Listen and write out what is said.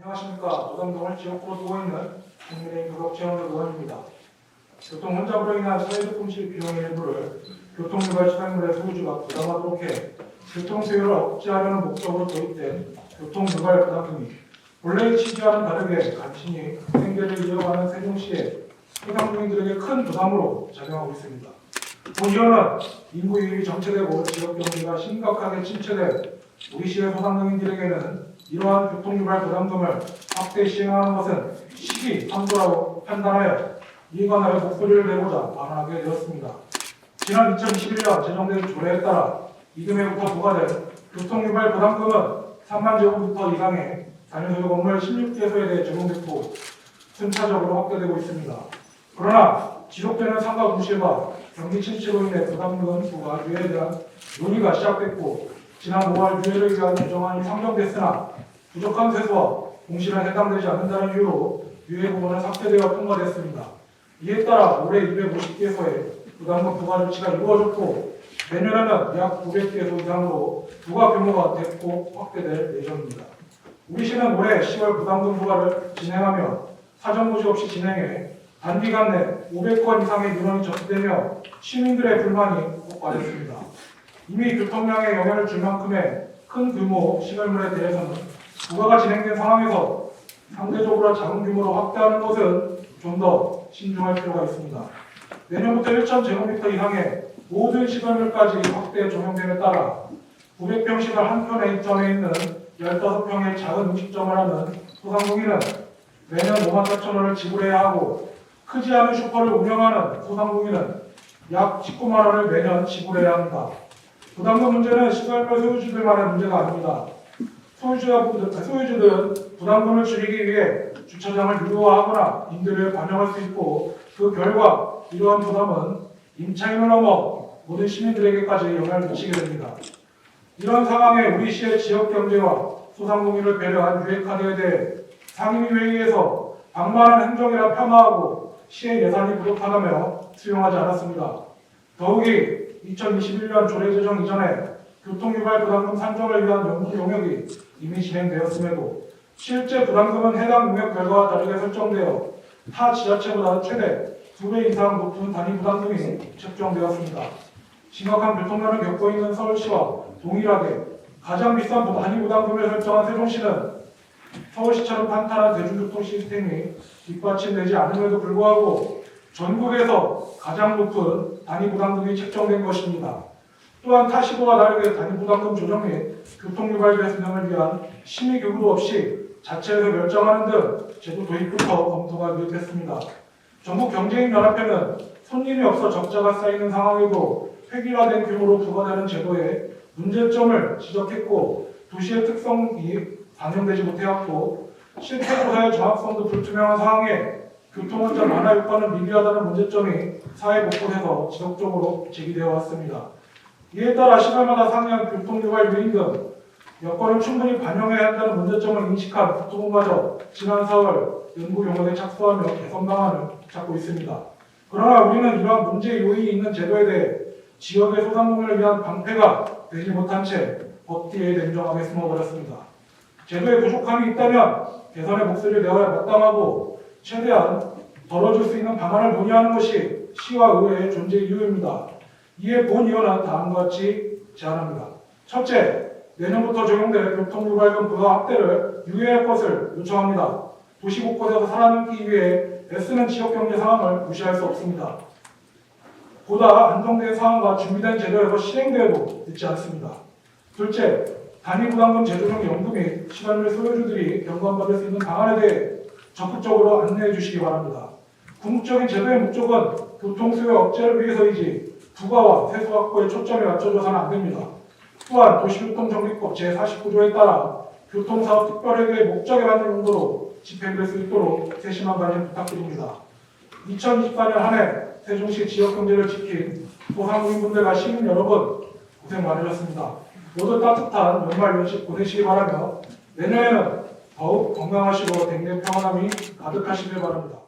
안녕하십니까. 노담동을 지역구로 두고 있는 국민의힘 도덕지원의 의원입니다. 교통 혼잡으로 인한 사회적 분실 비용의 일부를 교통유발 시설물의 소유주가 부담하도록 해 교통수요를 억제하려는 목적으로 도입된 교통유발 부담금이 본래의 취지와는 다르게 간신히 생계를 이어가는 세종시의 소상공인들에게 큰 부담으로 작용하고 있습니다. 본 의원은 인구 유입이 정체되고 지역 경기가 심각하게 침체된 우리 시의 소상공인들에게는 이러한 교통유발 부담금을 확대 시행하는 것은 시기상조라고 판단하여 이에 관하여 목소리를 내고자 발언하게 되었습니다. 지난 2021년 제정된 조례에 따라 이듬해부터 부과된 교통유발 부담금은 3만 제곱미터 이상의 단위소유 건물 16개소에 대해 적용됐고 순차적으로 확대되고 있습니다. 그러나 지속되는 상가 분실과 경기 침체로 인해 부담금 부과 유예에 대한 논의가 시작됐고 지난 5월 유예를 위한 개정안이 상정됐으나 부족한 세수와 공실은 해당되지 않는다는 이유로 유예 부분은 삭제되어 통과됐습니다. 이에 따라 올해 250개소에 부담금 부과 조치가 이루어졌고 내년에는 약 900개소 이상으로 부과 규모가 대폭 확대될 예정입니다. 우리 시는 올해 10월 부담금 부과를 진행하며 사전고시 없이 진행해 단기간 내 500건 이상의 민원이 접수되며 시민들의 불만이 폭발했습니다. 이미 교통량에 영향을 줄 만큼의 큰 규모 시설물에 대해서는 부과가 진행된 상황에서 상대적으로 작은 규모로 확대하는 것은 좀 더 신중할 필요가 있습니다. 내년부터 1,000제곱미터 이상의 모든 시설물까지 확대 적용됨에 따라 900평 시설 한 편에 입점해 있는 15평의 작은 음식점을 하는 소상공인은 매년 54,000원을 지불해야 하고 크지 않은 슈퍼를 운영하는 소상공인은 약 19만 원을 매년 지불해야 합니다. 부담금 문제는 시설물 소유주들만의 문제가 아닙니다. 소유주들은 부담금을 줄이기 위해 주차장을 유료화하거나 임대료에 반영할 수 있고 그 결과 이러한 부담은 임차인을 넘어 모든 시민들에게까지 영향을 미치게 됩니다. 이런 상황에 우리 시의 지역 경제와 소상공인을 배려한 유예카드에 대해 상임위회의에서 방만한 행정이라 폄하하고 시의 예산이 부족하다며 수용하지 않았습니다. 더욱이 2021년 조례 제정 이전에 교통유발 부담금 산정을 위한 연구 용역이 이미 진행되었음에도 실제 부담금은 해당 용역 결과와 다르게 설정되어 타 지자체보다 최대 2배 이상 높은 단위 부담금이 책정되었습니다. 심각한 교통난을 겪고 있는 서울시와 동일하게 가장 비싼 단위 부담금을 설정한 세종시는 서울시처럼 탄탄한 대중교통 시스템이 뒷받침되지 않음에도 불구하고 전국에서 가장 높은 단위 부담금이 책정된 것입니다. 또한 타 시도와 다르게 단위 부담금 조정 및 교통유발 개선을 위한 심의 교구도 없이 자체에서 결정하는 등 제도 도입부터 검토가 미흡했습니다. 전국경제인연합회는 손님이 없어 적자가 쌓이는 상황에도 획일화된 규모로 부과되는 제도의 문제점을 지적했고 도시의 특성이 반영되지 못해왔고 실태조사의 정확성도 불투명한 상황에 교통안전 완화 효과는 미비하다는 문제점이 사회 곳곳에서 지속적으로 제기되어 왔습니다. 이에 따라 시간마다 상이한 교통유발 유인 등 여건을 충분히 반영해야 한다는 문제점을 인식한 국토부마저 지난 4월 연구 용역에 착수하며 개선 방안을 찾고 있습니다. 그러나 우리는 이러한 문제 요인이 있는 제도에 대해 지역의 소상공인을 위한 방패가 되지 못한 채 법 뒤에 냉정하게 숨어버렸습니다. 제도에 부족함이 있다면 개선의 목소리를 내어야 마땅하고 최대한 덜어줄 수 있는 방안을 논의하는 것이 시와 의회의 존재 이유입니다. 이에 본 의원은 다음과 같이 제안합니다. 첫째, 내년부터 적용될 교통유발금 부과 확대를 유예할 것을 요청합니다. 도시 곳곳에서 살아남기 위해 애쓰는 지역경제 상황을 무시할 수 없습니다. 보다 안정된 상황과 준비된 제도에서 실행되어도 늦지 않습니다. 둘째, 단위 부담금 제도적 연구 및 시설물 소유주들이 경감받을 수 있는 방안에 대해 적극적으로 안내해 주시기 바랍니다. 궁극적인 제도의 목적은 교통수요 억제를 위해서이지 부가와 세수 확보에 초점이 맞춰져서는 안 됩니다. 또한 도시교통정비법 제49조에 따라 교통사업 특별회계의 목적에 맞는 용도로 집행될 수 있도록 세심한 관심 부탁드립니다. 2024년 한 해 세종시 지역경제를 지킨 소상공인분들과 시민 여러분 고생 많으셨습니다. 모두 따뜻한 연말 연식 보내시기 바라며 내년에는 더욱 건강하시고 댕댕 평안함이 가득하시길 바랍니다.